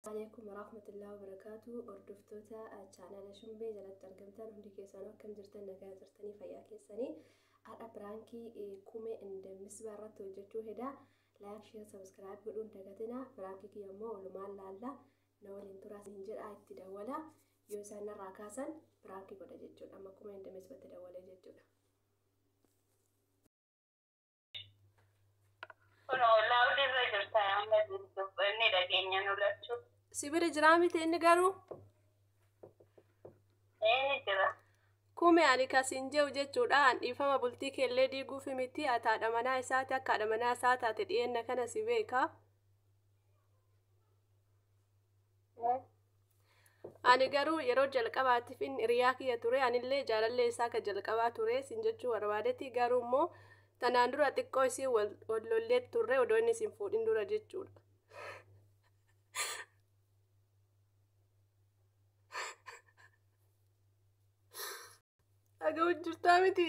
عليكم ورحمة الله وبركاته. أردفتوتا channel شنبي جلت أرجمتان هندي كيسانو كم جرتن نجا جرتني فيا كيساني أنا برانكي كومي عند مسبة رتو جتو هدا لايك شير سبسكرايب بدون تجتنا برانكي كيامو ولما لا نقول انتراس ننجر آية تداولا يوسانا راكاسا برانكي كودا جتو أما كومي عند مسبة تداولا جتو sibira jiraamite inni garuu kume ani kasin jehu jechuudhaan dhiifama bultii keellee diiguufi miti ataadha manaa isaati akka haadha manaa isaa taate dhi'eenna kana si beeka. Ani garuu yeroo jalqabaatiif inni hiriyaa kiyya ture anillee jaalallee isaa ka jalqabaa ture sin jechuu barbaadetti garuu immoo tanaan dura xiqqoo isii wal lollee turre odoo inni sin fuudhin dura jechuudha. Aga hojjirtaa miti.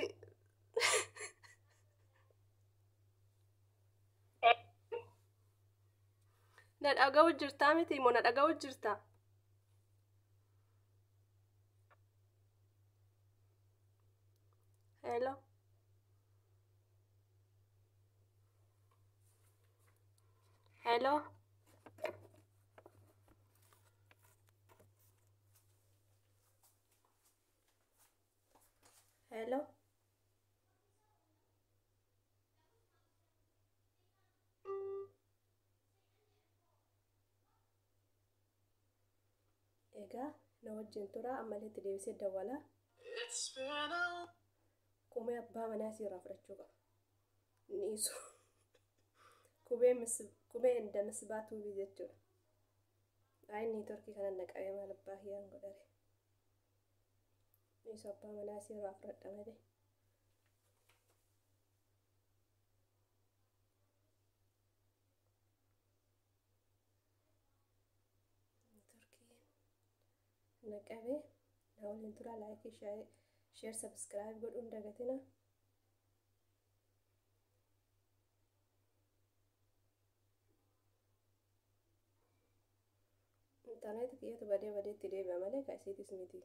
Na dhaga hojjirtaa miti moo na dhaga hojjirtaa? Hello. Hello. Hello. Egaa na wajjin tura ammallee itti deebisee dawwala. Kumee abbaa manaa si irraa fudhachuu qaba. Niisu. Kumee inda misbaatuu jechuudha. Ayi turkii kana naqabee maal abbaa hiyaan godhare. Niisu abbaa manaa si irraa fudhadha malee. Naqabee na waliin tura laayikii share subscribe godhuun dagatina. Internet kiyyatu badee itti deebi'a malee ka isiitis miti.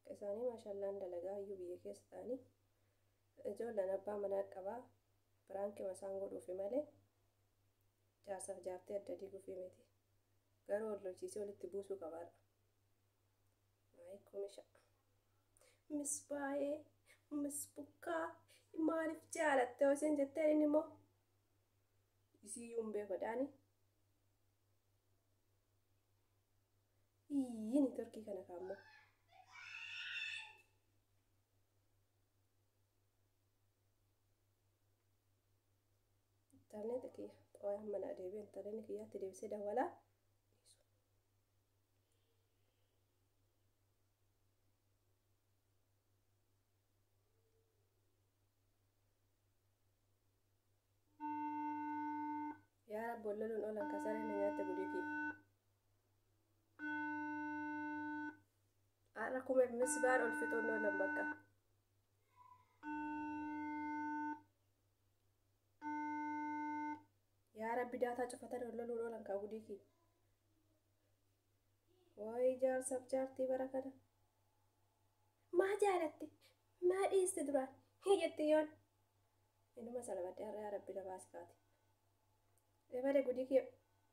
Ka isaanii maashaallaan dalagaa iyyuu biyya keessa ta'anii ijoolleen abbaa manaa qabaa biraankii masaan godhuufi malee jaarsaaf jaartee adda diiguufi miti. Garuu wal lolchiisee walitti buusuu qabaadha. Komisha misbaayee misbukkaa maaliif jaalatte hooseen jettee inni immoo isiiyyuu hin beekodhaani. Yini turkii kana kaammoo internet kiyya xooyaan mana deebi'e internet kiyyaatti deebisee dawwalaa. Yaa rabbi walloluun oolan kasaree na nyaatte gudii har'a kumeef misbaan ol fixuun oolan bakka. Yaa rabbi daataa cufatan walloluun oolan kaa gudii kii. Wayi jaarsaaf jaartii bara kana. Maa jaalatte? Maa dhiiste duraan? Hiyyetti yoon. Inuma salphaadde har'a yaa rabbi lafaas kaati. Ebalee gudii kee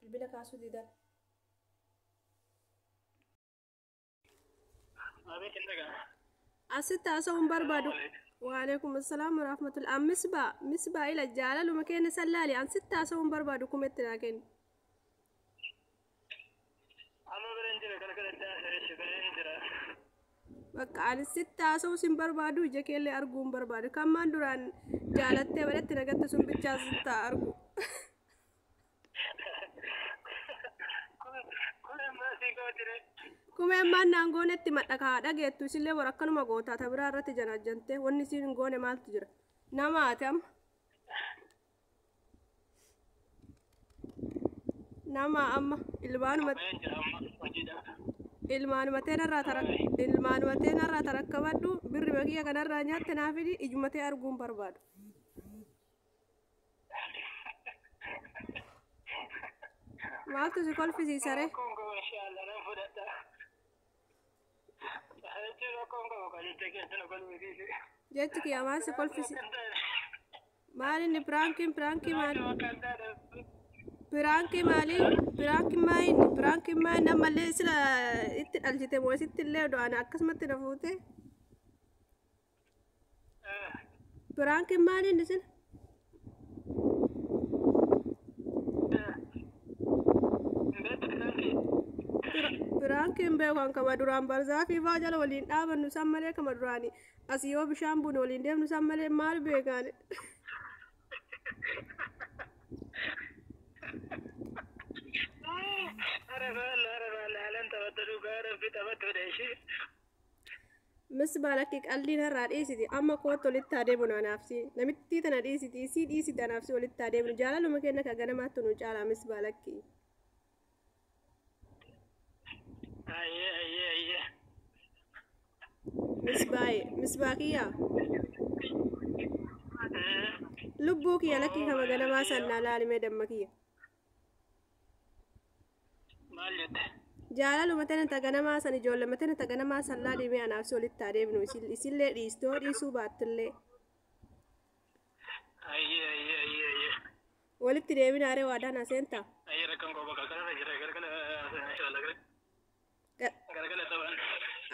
bilbila kaasuu didan. Asitti haasa'uun barbaadu. Waalaikum assalaam warahmatullah. Misbaa ila jaalaluma keenya sallaali. Asitti haasa'uun barbaadu kumetti naa kenni. Bakka ani sitti haasa'uu sin barbaadu ija keellee arguun barbaadu. Kammaan duraan jaalattee badatti nagatte sun bichaa sitti argu. Kumeen maan naan goonetti madhakaa dhageettu isillee war akkanuma gootaa ta biraa irratti janaajjante wanni isiin hin goone maaltu jira namaati amma nama amma ilmaanuma teenarraa tarakkabadhu birri bakiyya kanarraa nyaatte naafidi ijumatee arguun barbaadu. Maaltu si kolfisiisa ree? jechi kiyya maal si kolfisi maal inni piraankiin maali piraankiin maali nammallee sila itti dhalchite moo sitti illee do'an akkasumatti na fuute piraankiin maali inni sila piraankiin beekan kama duraan barzaa fi faa jala waliin dhaabannu san malee kama duraanii asii yoo bishaan bune waliin deemnu san malee maal beekan misbaa lakki qalliin har'aa dhiisiti amma kootti walitti adeemnu anaafsi namittii tana dhiisiti isii dhiisiti anaafsi walitti adeemnu jaalaluma kenna ka ganamaatti nu caalaa misbaa lakki misbaa kiyya lubbuu kiyya lakkii kama ganamaa sannaa laalimee damma kiyya jaalaluma tana ta ganamaa san ijoollema tana ta ganamaa san laalimee anaafsi walitti adeemnu isillee dhiistoo dhiisuu baattillee walitti deebinaaree waadaan aseenta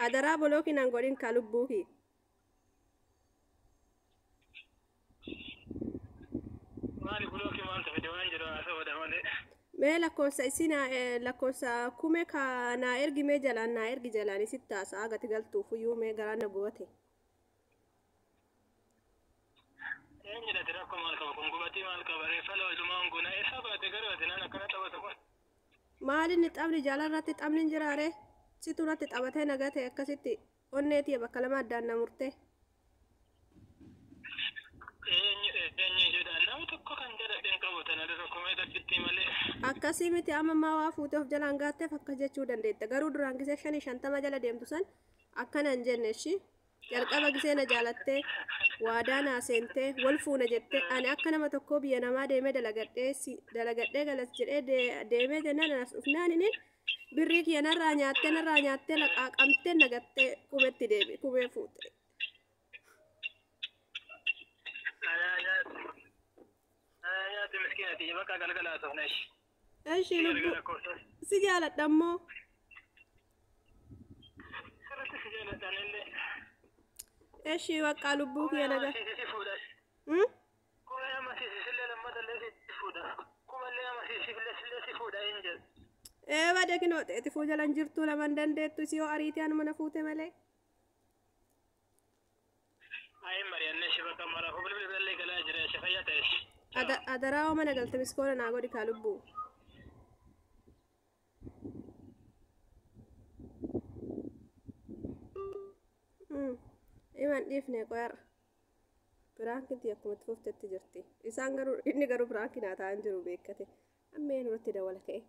adaraa bolookiin an godhin ka lubbuuki mee lakkoofsa isin lakkoofsa kume ka naa ergi mee jalaan naa ergi jalaan isitti haasa'a gati galtuufuyyuu mee garaa na goote maalinni xabni jaalarratti xabni hin jiraare situ natti xabatee nagate akkasitti onneetii bakka lama addaan na murtee akkasii miti amma maa waa fuutee of jalaan gaatteef akkas jechuu dandeetta garuu duraan gisee 50 jala deemtu san akkana hin jenne ishi jalqaba gisee na jaalattee waadaa naa seentee wal fuuna jettee ani akka nama tokkoo biyya namaa deemee dalagadhee galas jedhee deemee jennaan anas dhufnaanini birrii kiyya narraa nyaattee laqaaqamtee nagattee kumetti deebi kumee fuute eshi lubbu si jaaladha ammoo eshi waqqaa lubbuu kiyya naga bade kinoo ta'eeti fuu jalan jirtuu laman dandeettu isii yoo ariitii anuma na fuute malee adaraa mana galte miskoona naa godhi kaa lubbuu iman dhiifne qoyarra piraankitti akkumatti fuftetti jirti isaan garuu inni garuu piraankinaa ta'an jiru beekkate ammeen irratti dawala ka'e